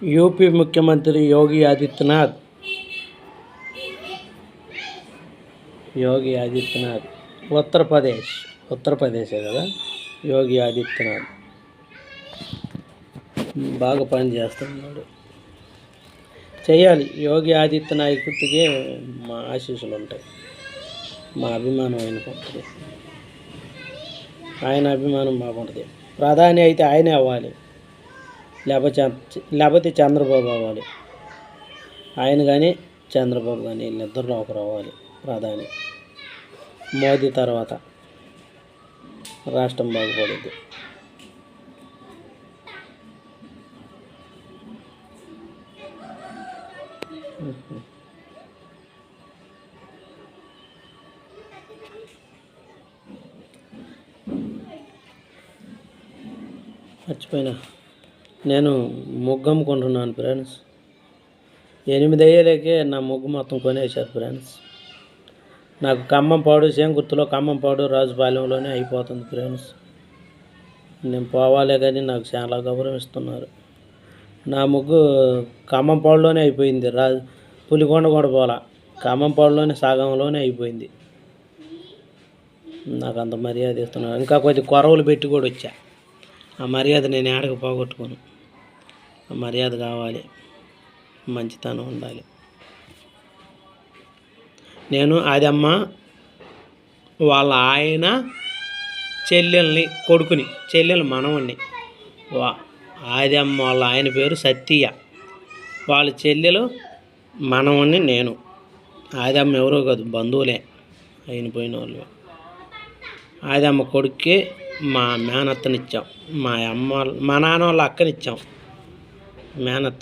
UP ముఖ్యమంత్రి యోగి ఆదిత్యనాథ్ ఉత్తరప్రదేశే కదా. యోగి ఆదిత్యనాథ్ బాగా పని చేస్తున్నాడు. చేయాలి. యోగి ఆదిత్యనాథ్కి మా ఆశీస్సులు ఉంటాయి. మా అభిమానం ఆయనకు ఉంటుంది. ఆయన అభిమానం మాకుంటుంది. ప్రధాని అయితే ఆయనే అవ్వాలి, లేకపోతే చంద్రబాబు అవ్వాలి. ఆయన కానీ చంద్రబాబు కానీ వీళ్ళిద్దరిలో ఒకరు అవ్వాలి ప్రధాని. మోదీ తర్వాత రాష్ట్రం బాగుపడుద్ది. మర్చిపోయినా, నేను ముగ్గు అమ్ముకుంటున్నాను ఫ్రెండ్స్. 8 అయ్యేలకే నా ముగ్గు మొత్తం కొనేసారు ఫ్రెండ్స్. నాకు ఖమ్మంపాడు సేంగుర్తులో ఖమ్మంపాడు రాజుపాలెంలోనే అయిపోతుంది ఫ్రెండ్స్. నేను పోవాలే కానీ నాకు చాలా గౌరవం ఇస్తున్నారు. నా ముగ్గు ఖమ్మంపాడులోనే అయిపోయింది. పులికొండ కూడా పోలా, ఖమ్మంపాడులోనే సగంలోనే అయిపోయింది. నాకు అంత మర్యాద ఇస్తున్నారు. ఇంకా కొద్ది కొరవలు పెట్టి కూడా వచ్చా. ఆ మర్యాద నేను ఏడకు పోగొట్టుకోను. ఆ మర్యాద కావాలి, మంచితనం ఉండాలి. నేను ఆదమ్మ వాళ్ళ ఆయన చెల్లెలు మనవణ్ణి. ఆదమ్మ వాళ్ళ ఆయన పేరు సత్య, వాళ్ళ చెల్లెలు మనవణ్ణి నేను. ఆదమ్మ ఎవరో కాదు, బంధువులే, అయిన పోయిన వాళ్ళు. ఆదమ్మ కొడుక్కి మా మేనత్తనిచ్చాం. మా నాన్న వాళ్ళ అక్కనిచ్చాం మేనత్తని.